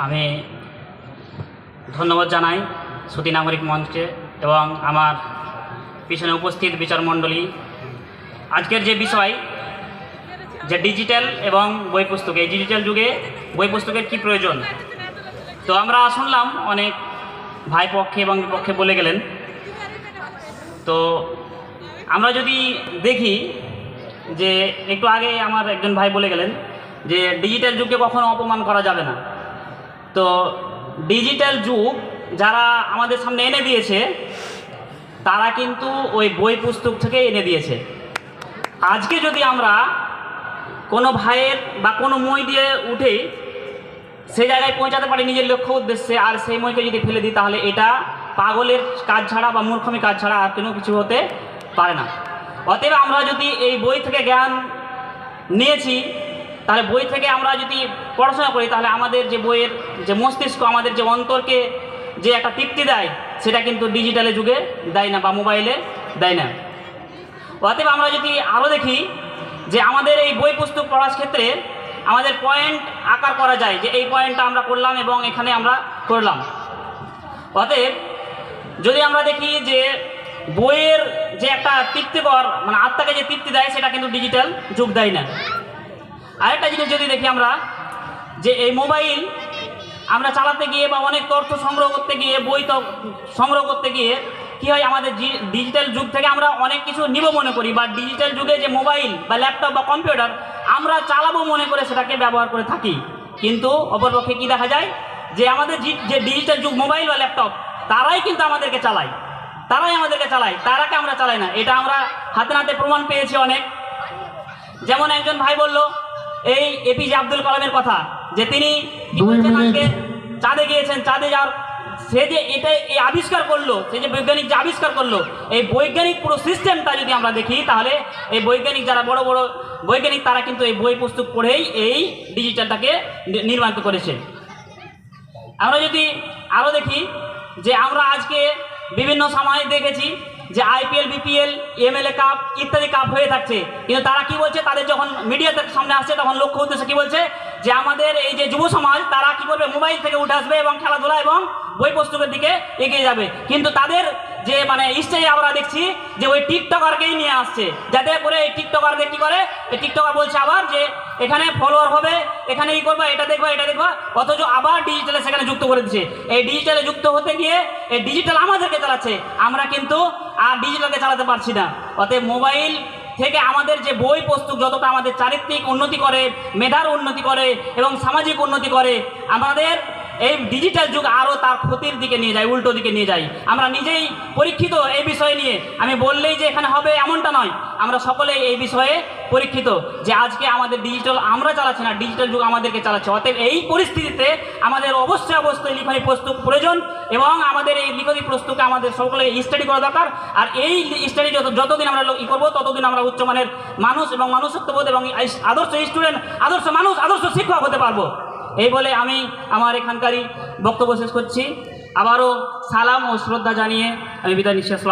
আমি ধন্যবাদ জানাই শ্রুতি নাগরিক মঞ্চকে এবং আমার পিছনে উপস্থিত বিচারমণ্ডলী। আজকের যে বিষয় যে ডিজিটাল এবং বই পুস্তক, এই ডিজিটাল যুগে বই পুস্তকের কী প্রয়োজন, তো আমরা শুনলাম অনেক ভাই পক্ষে এবং বিপক্ষে বলে গেলেন। তো আমরা যদি দেখি যে একটু আগে আমার একজন ভাই বলে গেলেন যে ডিজিটাল যুগকে কখনো অপমান করা যাবে না। তো ডিজিটাল যুগ যারা আমাদের সামনে এনে দিয়েছে তারা কিন্তু ওই বই পুস্তক থেকে এনে দিয়েছে। আজকে যদি আমরা কোনো ভাইয়ের বা কোনো মই দিয়ে উঠে সে জায়গায় পৌঁছাতে পারি নিজের লক্ষ্য উদ্দেশ্যে, আর সেই মইকে যদি ফেলে দিই, তাহলে এটা পাগলের কাজ ছাড়া বা মূর্খমি কাজ ছাড়া আর কোনো কিছু হতে পারে না। অতএব আমরা যদি এই বই থেকে জ্ঞান নিয়েছি, তাহলে বই থেকে আমরা যদি পড়াশোনা করি, তাহলে আমাদের যে বইয়ের যে মস্তিষ্ক, আমাদের যে অন্তরকে যে একটা তৃপ্তি দেয়, সেটা কিন্তু ডিজিটালের যুগে দেয় না বা মোবাইলে দেয় না। অতএব আমরা যদি আরও দেখি যে আমাদের এই বই পুস্তক পড়ার ক্ষেত্রে আমাদের পয়েন্ট আকার করা যায়, যে এই পয়েন্টটা আমরা করলাম এবং এখানে আমরা করলাম। অতএব যদি আমরা দেখি যে বইয়ের যে একটা তৃপ্তিকর মানে আত্মাকে যে তৃপ্তি দেয়, সেটা কিন্তু ডিজিটাল যুগ দেয় না। আরেকটা জিনিস যদি দেখি আমরা, যে এই মোবাইল আমরা চালাতে গিয়ে বা অনেক তথ্য সংগ্রহ করতে গিয়ে, বই সংগ্রহ করতে গিয়ে কী হয়, আমাদের ডিজিটাল যুগ থেকে আমরা অনেক কিছু নিব মনে করি, বা ডিজিটাল যুগে যে মোবাইল বা ল্যাপটপ বা কম্পিউটার আমরা চালাবো মনে করে সেটাকে ব্যবহার করে থাকি। কিন্তু অপরপক্ষে কী দেখা যায়, যে আমাদের যে ডিজিটাল যুগ মোবাইল বা ল্যাপটপ, তারাই কিন্তু আমাদেরকে চালায়, তারাকে আমরা চালাই না। এটা আমরা হাতে নাতে প্রমাণ পেয়েছি অনেক। যেমন একজন ভাই বলল এই এপিজে আব্দুল কালামের কথা, যে তিনি আজকে চাঁদে গিয়েছেন, চাঁদে যাওয়ার সে যে এটা এই আবিষ্কার করলো, সে যে বৈজ্ঞানিক যে আবিষ্কার করলো, এই বৈজ্ঞানিক পুরো সিস্টেমটা যদি আমরা দেখি, তাহলে এই বৈজ্ঞানিক যারা বড় বড় বৈজ্ঞানিক, তারা কিন্তু এই বই পুস্তক পড়েই এই ডিজিটালটাকে নির্মাণ করেছে। আমরা যদি আরও দেখি যে আমরা আজকে বিভিন্ন সময় দেখেছি যে আইপিএল, বিপিএল, এমএলএ কাপ ইত্যাদি কাপ হয়ে থাকছে, কিন্তু তারা কি বলছে, তাদের যখন মিডিয়াতে সামনে আসছে তখন লক্ষ্য উদ্দেশ্যে কি বলছে, যে আমাদের এই যে যুব সমাজ তারা কি করবে, মোবাইল থেকে উঠে আসবে এবং খেলাধুলা এবং বই পুস্তকের দিকে এগিয়ে যাবে। কিন্তু তাদের যে মানে স্টেজে আমরা দেখছি যে ওই টিকটকারকেই নিয়ে আসছে, যাতে করে এই টিকটকারদের কী করে, এই টিকটকার বলছে আবার যে এখানে ফলোয়ার হবে, এখানে এই করবা, এটা দেখবা, অথচ আবার ডিজিটালে সেখানে যুক্ত করে দিচ্ছে। এই ডিজিটালে যুক্ত হতে গিয়ে এই ডিজিটাল আমাদেরকে চালাচ্ছে, আমরা কিন্তু আর ডিজিটালকে চালাতে পারছি না। অতএব মোবাইল থেকে আমাদের যে বই পুস্তক যতটা আমাদের চারিত্রিক উন্নতি করে, মেধার উন্নতি করে এবং সামাজিক উন্নতি করে, আমাদের এই ডিজিটাল যুগ আরও তার ক্ষতির দিকে নিয়ে যায়, উল্টো দিকে নিয়ে যায়। আমরা নিজেই পরীক্ষিত এই বিষয় নিয়ে, আমি বললেই যে এখানে হবে এমনটা নয়, আমরা সকলেই এই বিষয়ে পরীক্ষিত যে আজকে আমাদের ডিজিটাল আমরা চালাচ্ছি না, ডিজিটাল যুগ আমাদেরকে চালাচ্ছে। অতএব এই পরিস্থিতিতে আমাদের অবশ্যই লিখনী পুস্তক প্রয়োজন এবং আমাদের এই লিখনী পুস্তকে আমাদের সকলে স্টাডি করা দরকার। আর এই স্টাডি যতদিন আমরা করবো, ততদিন আমরা উচ্চমানের মানুষ এবং মানুষত্ববোধ এবং আদর্শ স্টুডেন্ট, আদর্শ মানুষ, আদর্শ শিক্ষক হতে পারবো। এই বলে আমি আমার এখানকারই বক্তব্য শেষ করছি। আবারও সালাম ও শ্রদ্ধা জানিয়ে আমি বিদায় নিচ্ছি। আসসালাম।